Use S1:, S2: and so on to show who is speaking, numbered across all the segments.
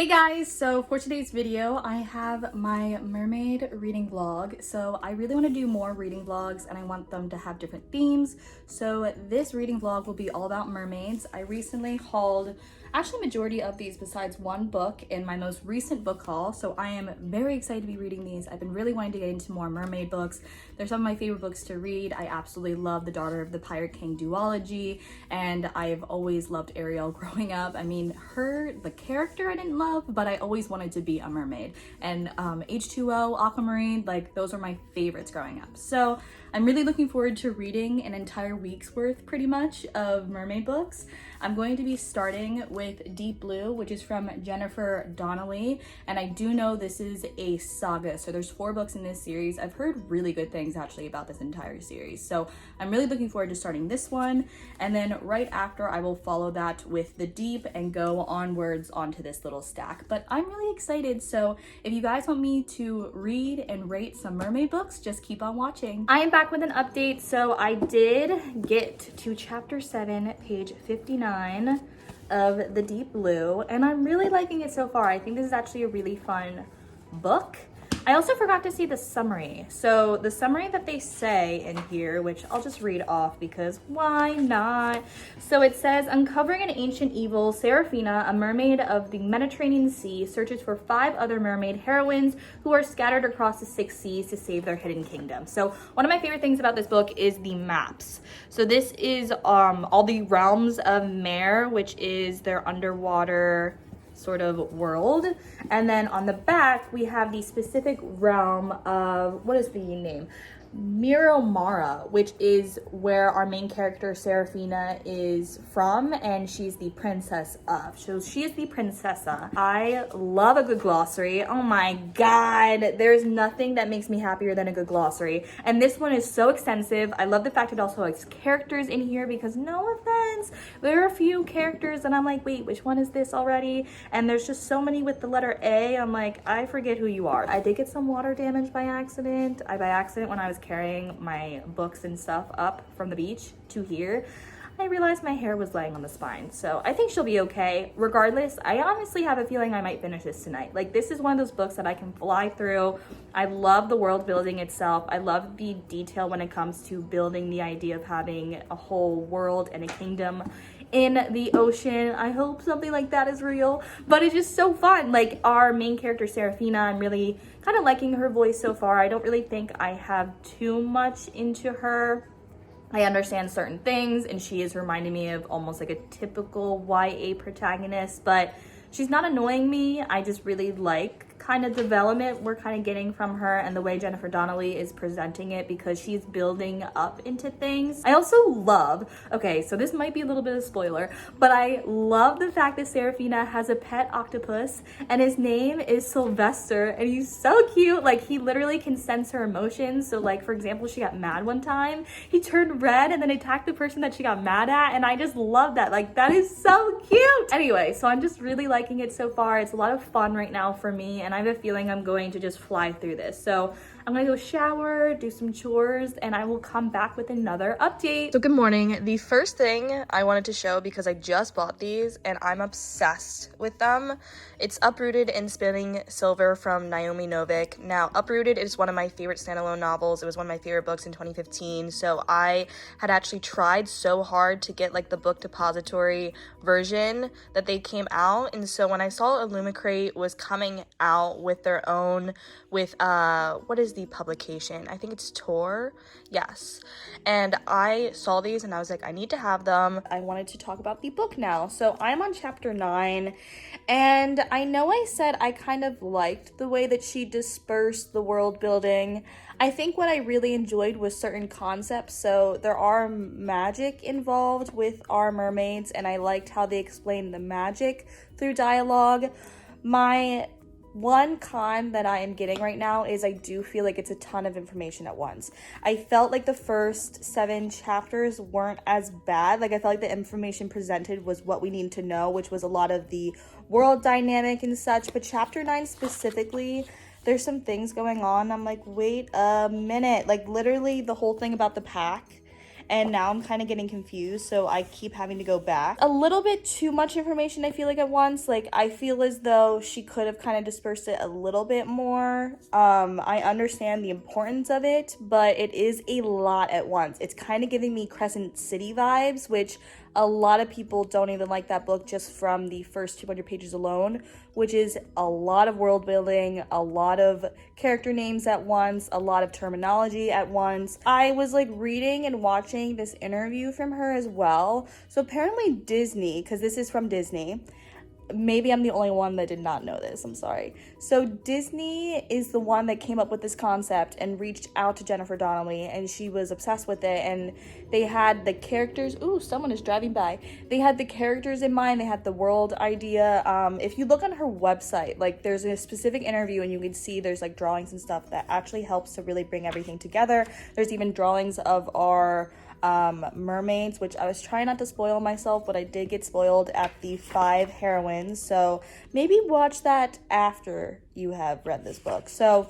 S1: Hey guys, so for today's video, I have my mermaid reading vlog. So I really want to do more reading vlogs and I want them to have different themes. So this reading vlog will be all about mermaids. I recently hauled actually majority of these besides one book in my most recent book haul. So I am very excited to be reading these. I've been really wanting to get into more mermaid books. They're some of my favorite books to read. I absolutely love The Daughter of the Pirate King duology, and I've always loved Ariel growing up. I mean, the character I didn't love, but I always wanted to be a mermaid. And H2O, Aquamarine, like those are my favorites growing up. So I'm really looking forward to reading an entire week's worth pretty much of mermaid books. I'm going to be starting with Deep Blue, which is from Jennifer Donnelly, and I do know this is a saga, so there's 4 books in this series. I've heard really good things actually about this entire series, so I'm really looking forward to starting this one, and then right after I will follow that with The Deep and go onwards onto this little stack. But I'm really excited, so if you guys want me to read and rate some mermaid books, just keep on watching. I am back with an update. So I did get to chapter 7, page 59 of The Deep Blue, and I'm really liking it so far. I think this is actually a really fun book. I also forgot to see the summary. So the summary that they say in here, which I'll just read off because why not? So it says, uncovering an ancient evil, Seraphina, a mermaid of the Mediterranean Sea, searches for 5 other mermaid heroines who are scattered across the 6 seas to save their hidden kingdom. So one of my favorite things about this book is the maps. So this is all the realms of Mer, which is their underwater sort of world, and then on the back we have the specific realm of, what is the name? Morrow, which is where our main character Seraphina is from, and she's the princess of. So she is the princessa. I love a good glossary. Oh my god, there's nothing that makes me happier than a good glossary, and this one is so extensive. I love the fact it also has characters in here, because no offense, there are a few characters and I'm like, wait, which one is this already? And there's just so many with the letter A. I'm like, I forget who you are. I did get some water damage by accident. When I was carrying my books and stuff up from the beach to here, I realized my hair was laying on the spine. So I think she'll be okay. Regardless, I honestly have a feeling I might finish this tonight. Like, this is one of those books that I can fly through. I love the world building itself. I love the detail when it comes to building the idea of having a whole world and a kingdom in the ocean. I hope something like that is real, but it's just so fun. Like, our main character Seraphina, I'm really kind of liking her voice so far. I don't really think I have too much into her. I understand certain things, and she is reminding me of almost like a typical YA protagonist, but she's not annoying me. I just really like kind of development we're kind of getting from her and the way Jennifer Donnelly is presenting it, because she's building up into things. I also love, okay, so this might be a little bit of a spoiler, but I love the fact that Seraphina has a pet octopus and his name is Sylvester, and he's so cute. Like, he literally can sense her emotions. So like, for example, she got mad one time, he turned red and then attacked the person that she got mad at, and I just love that. Like, that is so cute. Anyway, so I'm just really liking it so far. It's a lot of fun right now for me, and I have a feeling I'm going to just fly through this. So I'm gonna go shower, do some chores, and I will come back with another update.
S2: So good morning. The first thing I wanted to show, because I just bought these and I'm obsessed with them, it's Uprooted and Spinning Silver from Naomi Novik. Now, Uprooted is one of my favorite standalone novels. It was one of my favorite books in 2015. So I had actually tried so hard to get like the book depository version that they came out. And so when I saw Illumicrate was coming out with their own, with what is the publication? I think it's Tor. Yes. And I saw these and I was like, I need to have them. I wanted to talk about the book now. So I'm on chapter 9, and I know I said I kind of liked the way that she dispersed the world building. I think what I really enjoyed was certain concepts. So there are magic involved with our mermaids, and I liked how they explained the magic through dialogue. My one con that I am getting right now is I do feel like it's a ton of information at once. I felt like the first 7 chapters weren't as bad. Like, I felt like the information presented was what we need to know, which was a lot of the world dynamic and such. But chapter 9 specifically, there's some things going on. I'm like, wait a minute. Like, literally the whole thing about the pack and now I'm kind of getting confused, so I keep having to go back. A little bit too much information, I feel like, at once. Like, I feel as though she could have kind of dispersed it a little bit more. I understand the importance of it, but it is a lot at once. It's kind of giving me Crescent City vibes, which a lot of people don't even like that book just from the first 200 pages alone, which is a lot of world building, a lot of character names at once, a lot of terminology at once. I was like reading and watching this interview from her as well. So apparently Disney, because this is from Disney, maybe I'm the only one that did not know this, I'm sorry. So Disney is the one that came up with this concept and reached out to Jennifer Donnelly, and she was obsessed with it, and they had the characters, ooh, someone is driving by. They had the characters in mind, they had the world idea. If you look on her website, like there's a specific interview and you can see there's like drawings and stuff that actually helps to really bring everything together. There's even drawings of our mermaids, which I was trying not to spoil myself, but I did get spoiled at the 5 heroines, so maybe watch that after you have read this book. So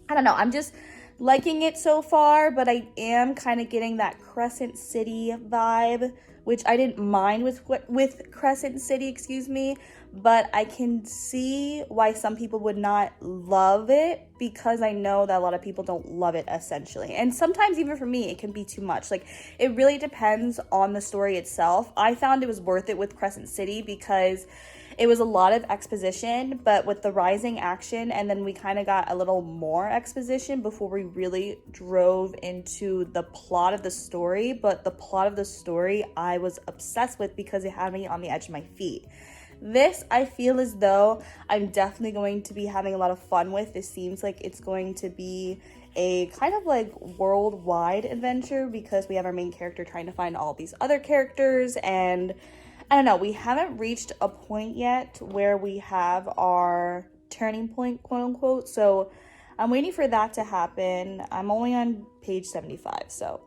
S2: I don't know, I'm just liking it so far, but I am kind of getting that Crescent City vibe, which I didn't mind with Crescent City, excuse me, but I can see why some people would not love it, because I know that a lot of people don't love it, essentially. And sometimes even for me, it can be too much. Like, it really depends on the story itself. I found it was worth it with Crescent City because it was a lot of exposition, but with the rising action, and then we kind of got a little more exposition before we really drove into the plot of the story. But the plot of the story I was obsessed with because it had me on the edge of my feet. This, I feel as though I'm definitely going to be having a lot of fun with. This seems like it's going to be a kind of like worldwide adventure because we have our main character trying to find all these other characters, and I don't know, we haven't reached a point yet where we have our turning point, quote unquote, so I'm waiting for that to happen. I'm only on page 75, so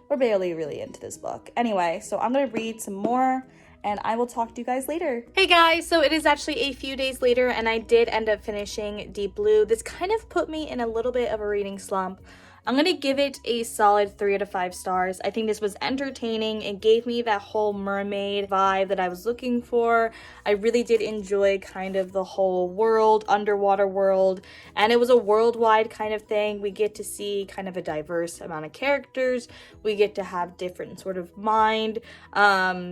S2: we're barely really into this book. Anyway, so I'm gonna read some more, and I will talk to you guys later. Hey guys, so it is actually a few days later, and I did end up finishing Deep Blue. This kind of put me in a little bit of a reading slump. I'm gonna give it a solid 3 out of 5 stars. I think this was entertaining. It gave me that whole mermaid vibe that I was looking for. I really did enjoy kind of the whole world, underwater world, and it was a worldwide kind of thing. We get to see kind of a diverse amount of characters. We get to have different sort of mind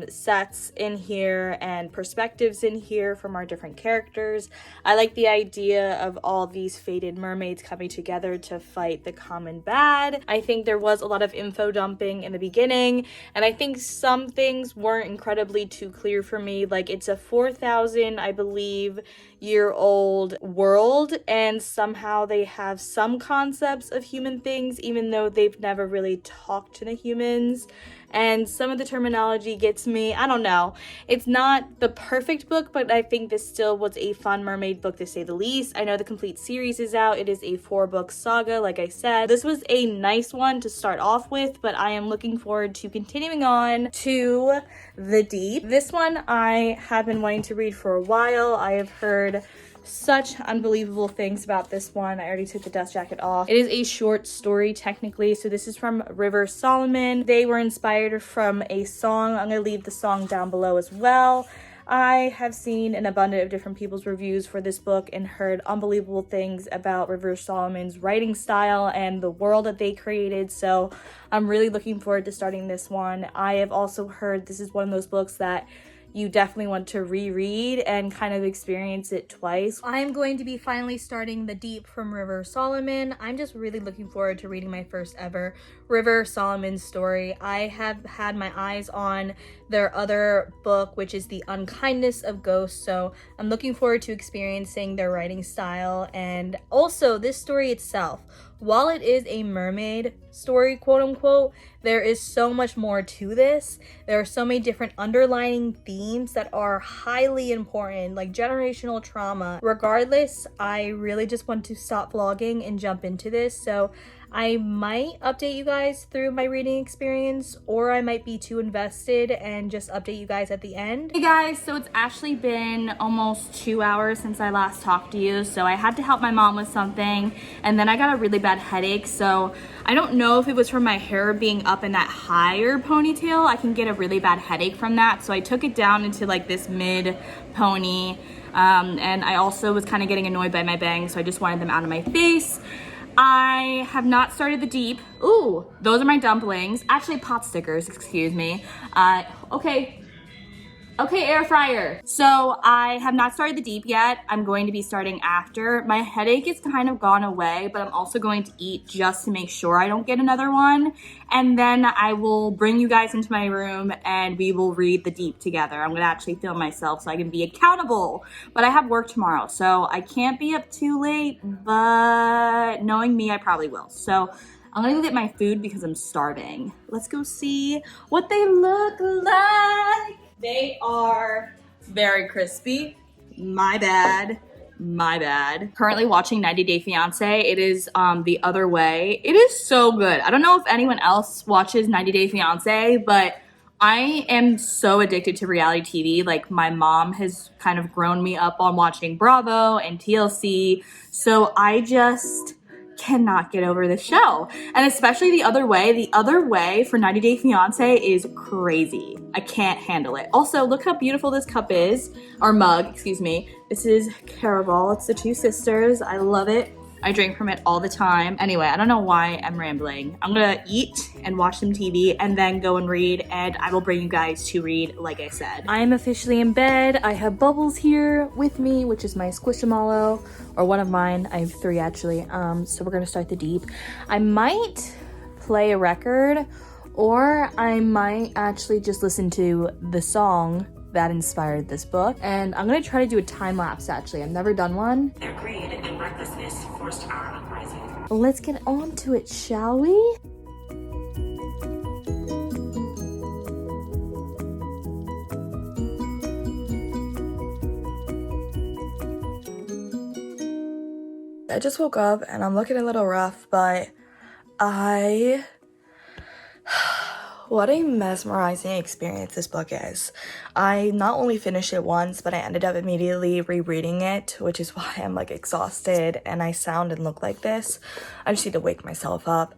S2: sets in here and perspectives in here from our different characters. I like the idea of all these fated mermaids coming together to fight the common bad. I think there was a lot of info dumping in the beginning, and I think some things weren't incredibly too clear for me. Like, it's a 4,000, I believe, year old world, and somehow they have some concepts of human things even though they've never really talked to the humans. And some of the terminology gets me, I don't know. It's not the perfect book, but I think this still was a fun mermaid book to say the least. I know the complete series is out. It is a 4-book saga, like I said. This was a nice one to start off with, but I am looking forward to continuing on to The Deep. This one I have been wanting to read for a while. I have heard such unbelievable things about this one. I already took the dust jacket off. It is a short story technically, so this is from River Solomon. They were inspired from a song. I'm gonna leave the song down below as well. I have seen an abundance of different people's reviews for this book and heard unbelievable things about River Solomon's writing style and the world that they created, so I'm really looking forward to starting this one. I have also heard this is one of those books that you definitely want to reread and kind of experience it twice. I'm going to be finally starting The Deep from River Solomon. I'm just really looking forward to reading my first ever River Solomon story. I have had my eyes on their other book, which is The Unkindness of Ghosts, so I'm looking forward to experiencing their writing style. And also this story itself, while it is a mermaid story, quote unquote, there is so much more to this. There are so many different underlying themes that are highly important, like generational trauma. Regardless, I really just want to stop vlogging and jump into this. So I might update you guys through my reading experience, or I might be too invested and just update you guys at the end.
S1: Hey guys, so it's actually been almost 2 hours since I last talked to you. So I had to help my mom with something, and then I got a really bad headache. So I don't know if it was from my hair being up in that higher ponytail. I can get a really bad headache from that. So I took it down into like this mid pony. And I also was kind of getting annoyed by my bangs, so I just wanted them out of my face. I have not started the deep. Ooh, those are my dumplings. Actually, pot stickers, excuse me. Okay, air fryer. So I have not started the deep yet. I'm going to be starting after. My headache is kind of gone away, but I'm also going to eat just to make sure I don't get another one. And then I will bring you guys into my room and we will read the deep together. I'm gonna actually film myself so I can be accountable. But I have work tomorrow, so I can't be up too late, but knowing me, I probably will. So I'm gonna go get my food because I'm starving. Let's go see what they look like. They are very crispy. My bad. Currently watching 90 Day Fiancé. It is the other way. It is so good. I don't know if anyone else watches 90 Day Fiancé, but I am so addicted to reality TV. Like, my mom has kind of grown me up on watching Bravo and TLC. So I just cannot get over the show. And especially the other way for 90 Day Fiancé is crazy. I can't handle it. Also, look how beautiful this cup is, or mug, excuse me. This is Caraval. It's the two sisters. I love it. I drink from it all the time. Anyway, I don't know why I'm rambling. I'm gonna eat and watch some TV and then go and read, and I will bring you guys to read, like I said. I am officially in bed. I have Bubbles here with me, which is my Squishamallow, or one of mine. I have 3 actually. So we're gonna start the deep. I might play a record, or I might actually just listen to the song that inspired this book. And I'm gonna try to do a time lapse actually. I've never done one.
S3: Their greed and recklessness forced our uprising.
S1: Let's get on to it, shall we?
S2: I just woke up and I'm looking a little rough, but what a mesmerizing experience this book is. I not only finished it once, but I ended up immediately rereading it, which is why I'm like exhausted and I sound and look like this. I just need to wake myself up.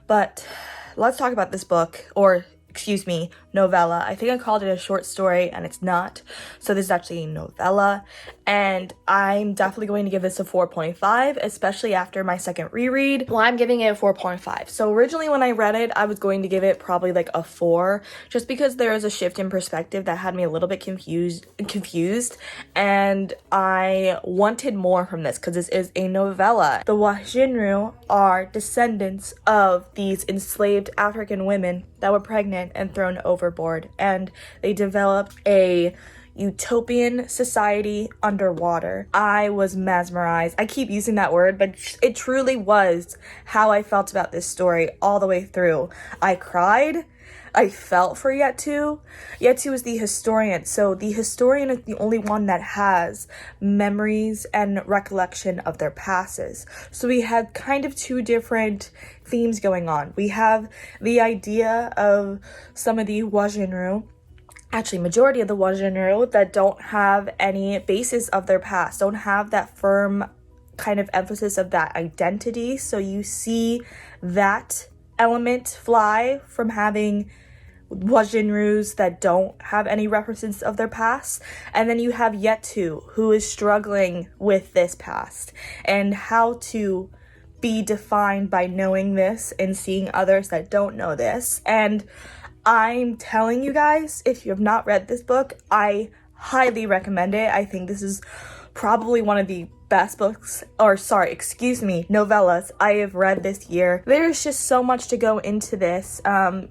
S2: But let's talk about this book, or excuse me, novella. I think I called it a short story and it's not. So this is actually a novella, and I'm definitely going to give this a 4.5, especially after my second reread. Well, I'm giving it a 4.5. So originally when I read it, I was going to give it probably like a 4, just because there is a shift in perspective that had me a little bit confused, and I wanted more from this because this is a novella. The Wajinru are descendants of these enslaved African women that were pregnant and thrown overboard, and they developed a utopian society underwater. I was mesmerized. I keep using that word, but it truly was how I felt about this story all the way through. I cried. I felt for Yetu. Yetu is the historian, so the historian is the only one that has memories and recollection of their passes. So we had kind of 2 different themes going on. We have the idea of some of the Wajinru, actually majority of the Wajinru, that don't have any basis of their past, don't have that firm kind of emphasis of that identity. So you see that element fly from having Wajinrus that don't have any references of their past, and then you have Yetu, who is struggling with this past and how to be defined by knowing this and seeing others that don't know this. And I'm telling you guys, if you have not read this book, I highly recommend it. I think this is probably one of the best books, or sorry, excuse me, novellas I have read this year. There's just so much to go into this,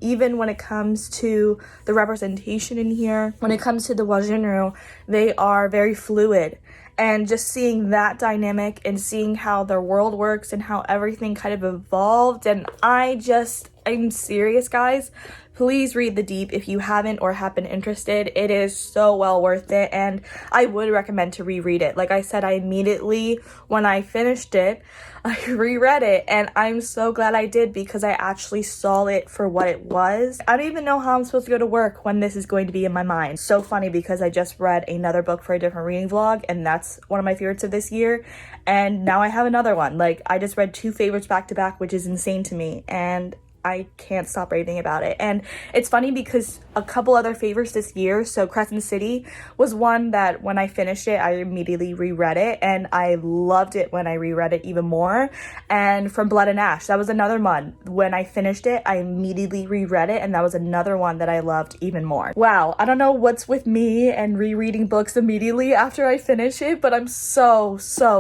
S2: even when it comes to the representation in here. When it comes to the Wajinru, they are very fluid, and just seeing that dynamic and seeing how their world works and how everything kind of evolved, and I'm serious, guys. please read The Deep if you haven't or have been interested. It is so well worth it, and I would recommend to reread it. Like I said, I immediately, when I finished it, I reread it, and I'm so glad I did because I actually saw it for what it was. I don't even know how I'm supposed to go to work when this is going to be in my mind. So funny because I just read another book for a different reading vlog, and that's one of my favorites of this year, and now I have another one. Like, I just read 2 favorites back to back, which is insane to me, and I can't stop raving about it. And it's funny because a couple other favorites this year, so Crescent City was one that when I finished it, I immediately reread it, and I loved it when I reread it even more. And From Blood and Ash, that was another one. When I finished it, I immediately reread it, and that was another one that I loved even more. Wow, I don't know what's with me and rereading books immediately after I finish it, but I'm so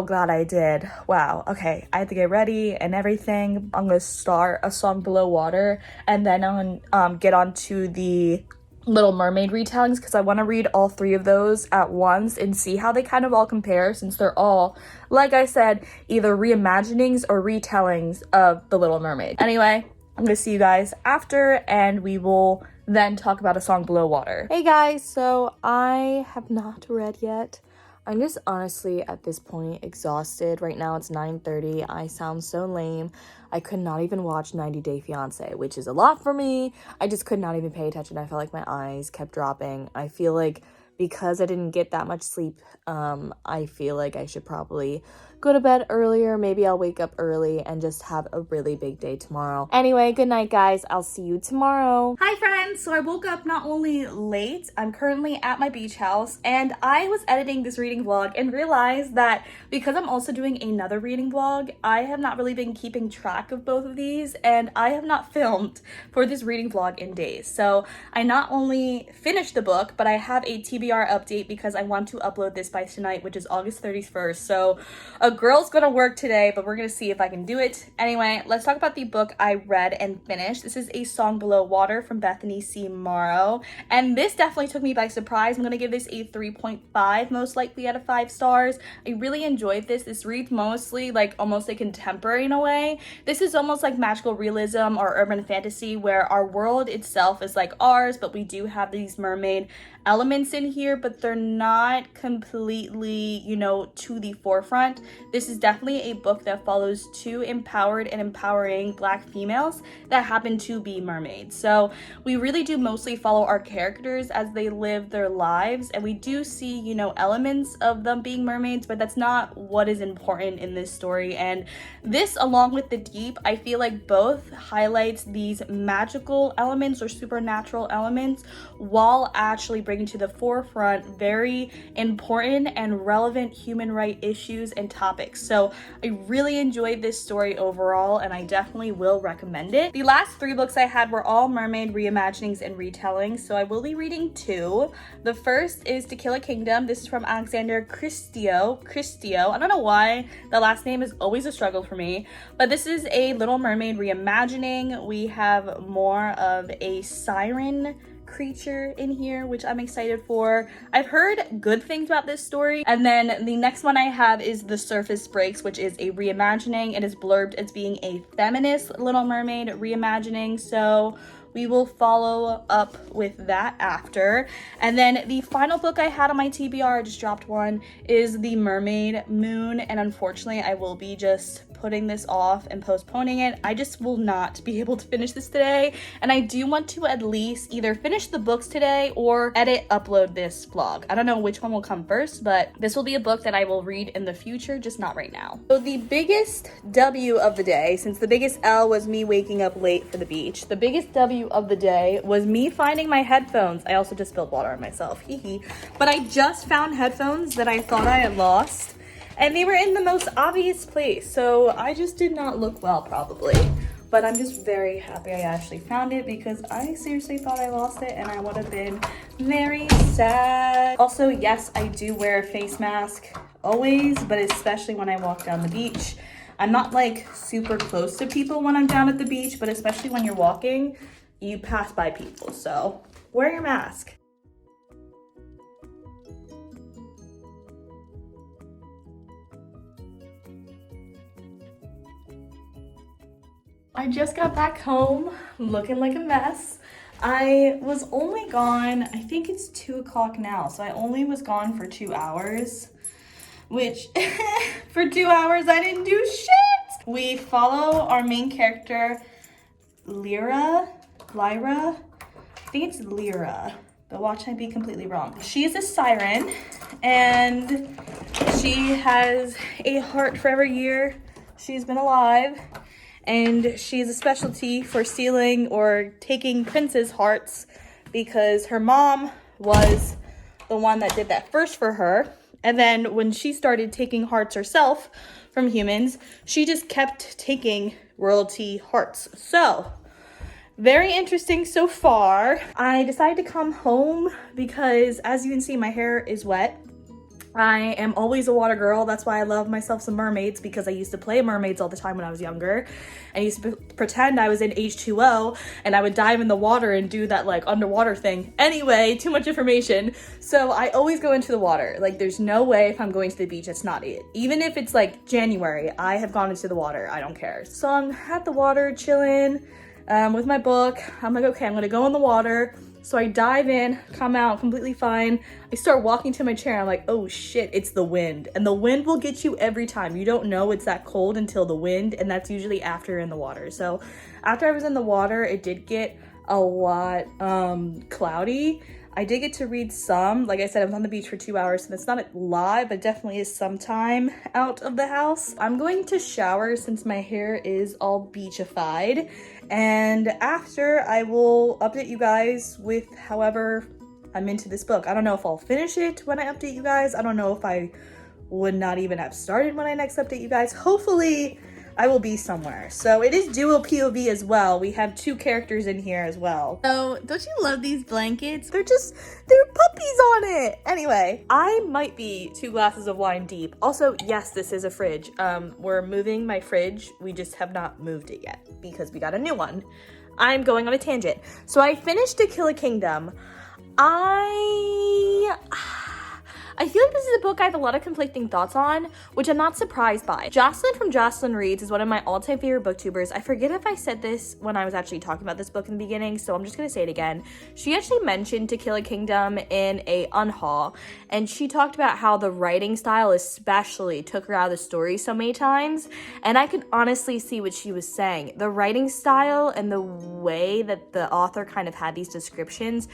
S2: glad I did. Wow, okay, I have to get ready and everything. I'm gonna start A Song Below Water, and then I'm gonna get on to the Little Mermaid retellings because I want to read all 3 of those at once and see how they kind of all compare, since they're all, like I said, either reimaginings or retellings of The Little Mermaid. Anyway, I'm gonna see you guys after, and we will then talk about A Song Below Water. Hey guys, so I have not read yet. I'm just honestly at this point exhausted. Right now it's 9:30. I sound so lame. I could not even watch 90 Day Fiancé, which is a lot for me. I just could not even pay attention. I felt like my eyes kept dropping. I feel like because I didn't get that much sleep, I feel like I should probably go to bed earlier. Maybe I'll wake up early and just have a really big day tomorrow. Anyway, good night, guys. I'll see you tomorrow.
S1: Hi friends, so I woke up not only late, I'm currently at my beach house, and I was editing this reading vlog and realized that because I'm also doing another reading vlog, I have not really been keeping track of both of these, and I have not filmed for this reading vlog in days. So I not only finished the book, but I have a TBR update because I want to upload this by tonight, which is August 31st. So a girl's gonna work today, but we're gonna see if I can do it. Anyway, let's talk about the book I read and finished. This is A Song Below Water from Bethany Morrow, and this definitely took me by surprise. I'm gonna give this a 3.5 most likely out of 5 stars. I really enjoyed this. This reads mostly like almost like contemporary in a way. This is almost like magical realism or urban fantasy where our world itself is like ours, but we do have these mermaid elements in here, but they're not completely, you know, to the forefront. This is definitely a book that follows 2 empowered and empowering Black females that happen to be mermaids. So we really do mostly follow our characters as they live their lives, and we do see, you know, elements of them being mermaids, but that's not what is important in this story. And this, along with The Deep, I feel like both highlights these magical elements or supernatural elements while actually bringing to the forefront very important and relevant human rights issues and topics. So I really enjoyed this story overall, and I definitely will recommend it. The last 3 books I had were all mermaid reimaginings and retellings, so I will be reading 2. The first is To Kill a Kingdom. This is from Alexandra Christo. I don't know why the last name is always a struggle for me, but this is a Little Mermaid reimagining. We have more of a Siren creature in here, which I'm excited for. I've heard good things about this story. And then the next one I have is The Surface Breaks, which is a reimagining. It is blurbed as being a feminist Little Mermaid reimagining, so we will follow up with that after. And then the final book I had on my TBR, I just dropped one, is The Mermaid Moon, and unfortunately I will be just putting this off and postponing it. I just will not be able to finish this today, and I do want to at least either finish the books today or upload this vlog. I don't know which one will come first, but this will be a book that I will read in the future, just not right now. So the biggest W of the day, since the biggest L was me waking up late for the beach, the biggest W of the day was me finding my headphones. I also just spilled water on myself, but I just found headphones that I thought I had lost, and they were in the most obvious place, so I just did not look well probably. But I'm just very happy I actually found it because I seriously thought I lost it and I would have been very sad. Also, yes, I do wear a face mask always, but especially when I walk down the beach. I'm not like super close to people when I'm down at the beach, but especially when you're walking, you pass by people, so wear your mask. I just got back home looking like a mess.
S2: I was only gone, I think it's 2 o'clock now, so I only was gone for 2 hours, which for 2 hours I didn't do shit. We follow our main character, Lyra, I think it's Lyra, but watch I be completely wrong. She is a siren, and she has a heart for every year she's been alive. And she has a specialty for stealing or taking princes' hearts because her mom was the one that did that first for her. And then when she started taking hearts herself from humans, she just kept taking royalty hearts. So, very interesting so far. I decided to come home because, as you can see, my hair is wet. I am always a water girl. That's why I love myself some mermaids, because I used to play mermaids all the time when I was younger. I used to pretend I was in H2O and I would dive in the water and do that like underwater thing. Anyway, too much information. So I always go into the water. Like there's no way if I'm going to the beach, that's not it. Even if it's like January, I have gone into the water. I don't care. So I'm at the water chilling with my book. I'm like, okay, I'm gonna go in the water. So I dive in, come out completely fine. I start walking to my chair. I'm like, oh shit, it's the wind. And the wind will get you every time. You don't know it's that cold until the wind, and that's usually after you're in the water. So after I was in the water, it did get a lot cloudy. I did get to read some. Like I said, I was on the beach for 2 hours, so it's not a lot, but definitely is some time out of the house. I'm going to shower since my hair is all beachified. And after, I will update you guys with however I'm into this book. I don't know if I'll finish it when I update you guys. I don't know if I would not even have started when I next update you guys. Hopefully, I will be somewhere. So it is dual POV as well. We have 2 characters in here as well. So don't you love these blankets? They're puppies on it. Anyway, I might be 2 glasses of wine deep. Also, yes, this is a fridge. We're moving my fridge. We just have not moved it yet because we got a new one. I'm going on a tangent. So I finished To Kill a Kingdom. I feel like this is a book I have a lot of conflicting thoughts on, which I'm not surprised by. Jocelyn from Jocelyn Reads is one of my all-time favorite booktubers. I forget if I said this when I was actually talking about this book in the beginning, so I'm just gonna say it again. She actually mentioned To Kill a Kingdom in a unhaul, and she talked about how the writing style especially took her out of the story so many times, and I could honestly see what she was saying. The writing style and the way that the author kind of had these descriptions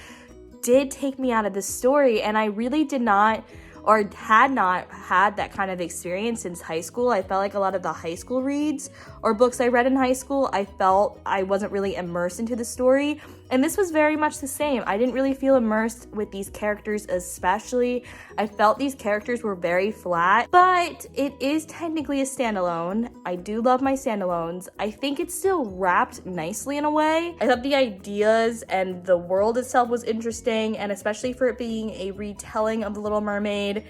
S2: did take me out of the story, and I really did not or had not had that kind of experience since high school. I felt like a lot of the high school reads or books I read in high school, I felt I wasn't really immersed into the story, and this was very much the same. I didn't really feel immersed with these characters especially. I felt these characters were very flat, but it is technically a standalone. I do love my standalones. I think it's still wrapped nicely in a way. I thought the ideas and the world itself was interesting, and especially for it being a retelling of The Little Mermaid,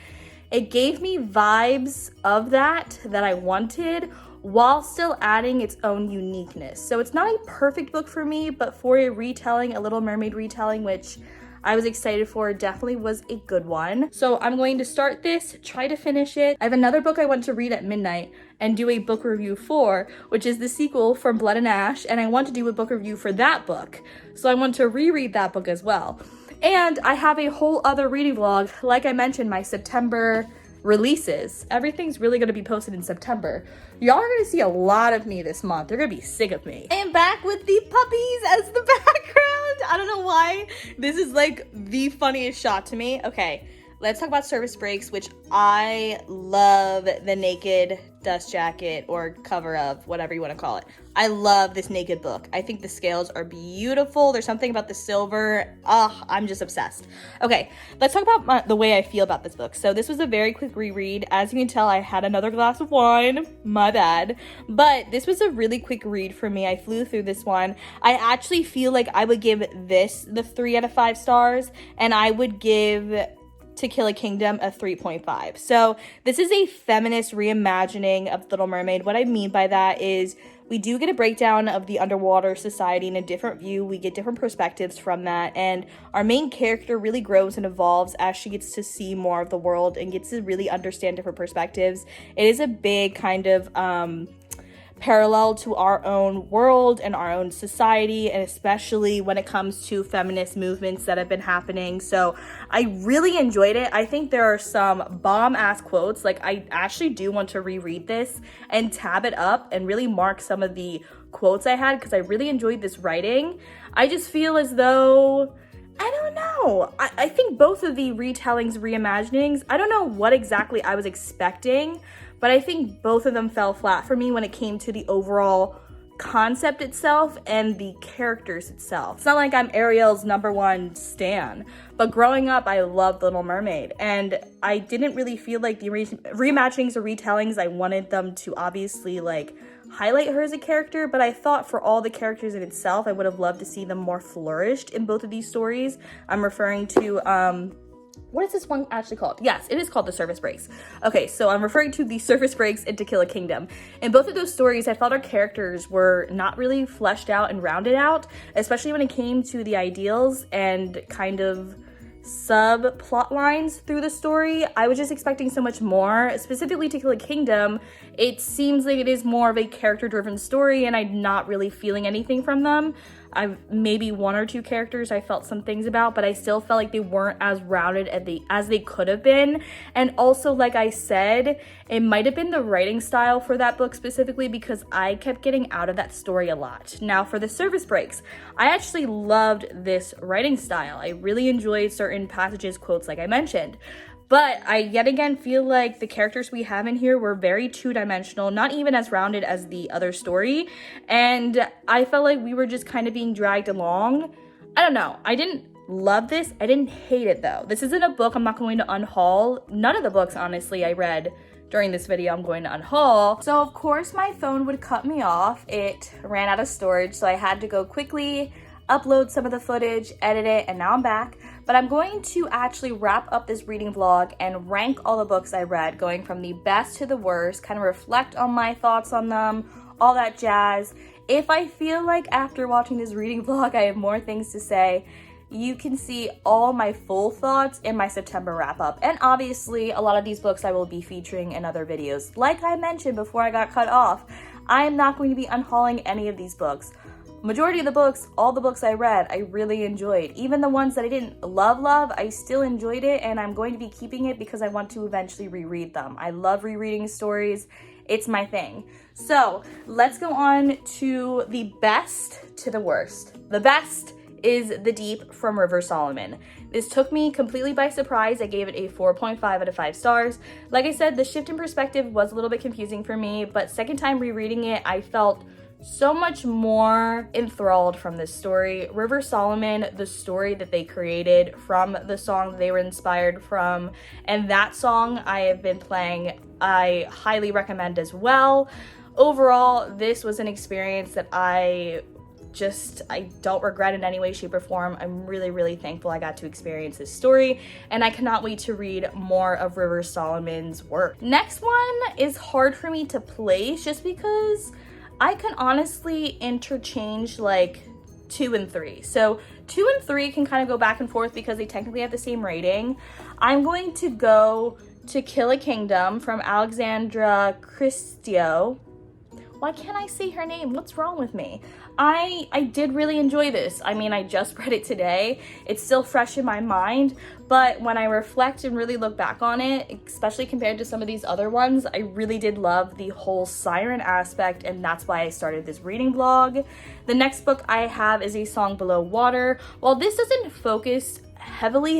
S2: it gave me vibes of that I wanted, while still adding its own uniqueness. So it's not a perfect book for me, but for a retelling, a Little Mermaid retelling, which I was excited for, definitely was a good one. So I'm going to start this, try to finish it. I have another book I want to read at midnight and do a book review for, which is the sequel from Blood and Ash, and I want to do a book review for that book. So I want to reread that book as well. And I have a whole other reading vlog, like I mentioned, my September releases. Everything's really going to be posted in September. Y'all are going to see a lot of me this month. They're going to be sick of me. I am back with the puppies as the background. I don't know why. This is like the funniest shot to me. Okay, let's talk about Service Breaks, which I love the naked dust jacket or cover of, whatever you want to call it. I love this naked book. I think the scales are beautiful. There's something about the silver. I'm just obsessed. Okay, let's talk about the way I feel about this book. So this was a very quick reread. As you can tell, I had another glass of wine. My bad. But this was a really quick read for me. I flew through this one. I actually feel like I would give this the 3 out of 5 stars, and I would give To Kill a Kingdom a 3.5. So this is a feminist reimagining of Little Mermaid. What I mean by that is we do get a breakdown of the underwater society in a different view. We get different perspectives from that, and our main character really grows and evolves as she gets to see more of the world and gets to really understand different perspectives. It is a big kind of parallel to our own world and our own society, and especially when it comes to feminist movements that have been happening. So I really enjoyed it. I think there are some bomb-ass quotes. Like, I actually do want to reread this and tab it up and really mark some of the quotes I had, because I really enjoyed this writing. I just feel as though, I don't know. I think both of the retellings, reimaginings, I don't know what exactly I was expecting, but I think both of them fell flat for me when it came to the overall concept itself and the characters itself. It's not like I'm Ariel's #1 stan, but growing up, I loved Little Mermaid, and I didn't really feel like the reimaginings or retellings, I wanted them to obviously like highlight her as a character, but I thought for all the characters in itself, I would have loved to see them more flourished in both of these stories. I'm referring to, what is this one actually called? Yes, it is called The Surface Breaks. Okay, so I'm referring to The Surface Breaks and To Kill a Kingdom. In both of those stories, I thought our characters were not really fleshed out and rounded out, especially when it came to the ideals and kind of subplot lines through the story. I was just expecting so much more. Specifically To Kill a Kingdom, it seems like it is more of a character-driven story, and I'm not really feeling anything from them. Maybe one or two characters I felt some things about, but I still felt like they weren't as rounded as they could have been. And also, like I said, it might have been the writing style for that book specifically, because I kept getting out of that story a lot. Now, for The Surface Breaks, I actually loved this writing style. I really enjoyed certain passages, quotes like I mentioned. But I yet again feel like the characters we have in here were very two-dimensional, not even as rounded as the other story. And I felt like we were just kind of being dragged along. I don't know. I didn't love this. I didn't hate it though. This isn't a book I'm not going to unhaul. None of the books, honestly, I read during this video I'm going to unhaul. So of course my phone would cut me off. It ran out of storage, so I had to go quickly upload some of the footage, edit it, and now I'm back. But I'm going to actually wrap up this reading vlog and rank all the books I read, going from the best to the worst, kind of reflect on my thoughts on them, all that jazz. If I feel like after watching this reading vlog I have more things to say, you can see all my full thoughts in my September wrap up. And obviously a lot of these books I will be featuring in other videos. Like I mentioned before I got cut off, I am not going to be unhauling any of these books. Majority of the books, all the books I read, I really enjoyed. Even the ones that I didn't love, I still enjoyed it, and I'm going to be keeping it because I want to eventually reread them. I love rereading stories. It's my thing. So let's go on to the best to the worst. The best is The Deep from River Solomon. This took me completely by surprise. I gave it a 4.5 out of 5 stars. Like I said, the shift in perspective was a little bit confusing for me, but second time rereading it, I felt so much more enthralled from this story. River Solomon, the story that they created from the song they were inspired from, and that song I have been playing, I highly recommend as well. Overall, this was an experience that I don't regret in any way, shape, or form. I'm really, really thankful I got to experience this story, and I cannot wait to read more of River Solomon's work. Next one is hard for me to place just because I can honestly interchange like 2 and 3. So 2 and 3 can kind of go back and forth because they technically have the same rating. I'm going to go To Kill a Kingdom from Alexandra Christo. Why can't I say her name? What's wrong with me? I did really enjoy this. I mean, I just read it today. It's still fresh in my mind, but when I reflect and really look back on it, especially compared to some of these other ones, I really did love the whole Siren aspect, and that's why I started this reading vlog. The next book I have is A Song Below Water. While this doesn't focus heavily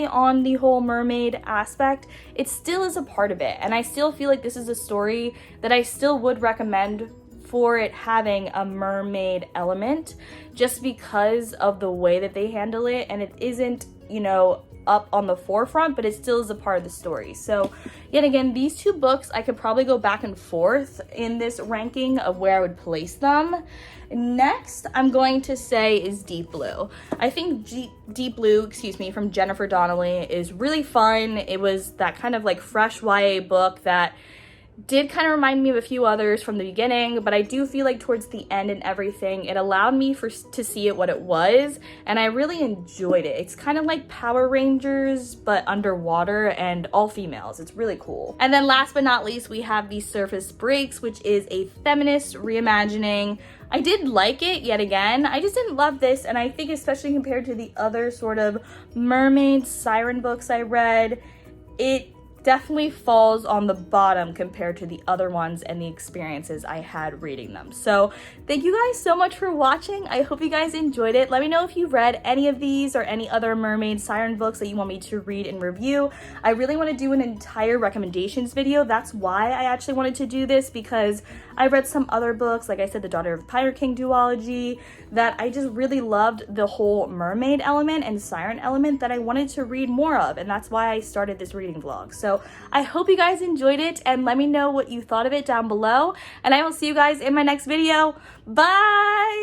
S2: on the whole mermaid aspect, it still is a part of it, and I still feel like this is a story that I still would recommend for it having a mermaid element, just because of the way that they handle it, and it isn't, you know, up on the forefront, but it still is a part of the story. So yet again, these two books I could probably go back and forth in this ranking of where I would place them. Next, I'm going to say is Deep Blue. I think Deep Blue, from Jennifer Donnelly is really fun. It was that kind of like fresh YA book that
S1: did kind of remind me of a few others from the beginning, but I do feel like towards the end and everything, it allowed me to see it what it was, and I really enjoyed it. It's kind of like Power Rangers, but underwater and all females. It's really cool. And then last but not least, we have the Surface Breaks, which is a feminist reimagining. I did like it yet again. I just didn't love this, and I think especially compared to the other sort of Mermaid, Siren books I read, it definitely falls on the bottom compared to the other ones and the experiences I had reading them. So thank you guys so much for watching. I hope you guys enjoyed it. Let me know if you've read any of these or any other Mermaid Siren books that you want me to read and review. I really want to do an entire recommendations video. That's why I actually wanted to do this, because I read some other books, like I said, the Daughter of the Pirate King duology, that I just really loved the whole mermaid element and siren element that I wanted to read more of, and that's why I started this reading vlog. So I hope you guys enjoyed it, and let me know what you thought of it down below, and I will see you guys in my next video. Bye!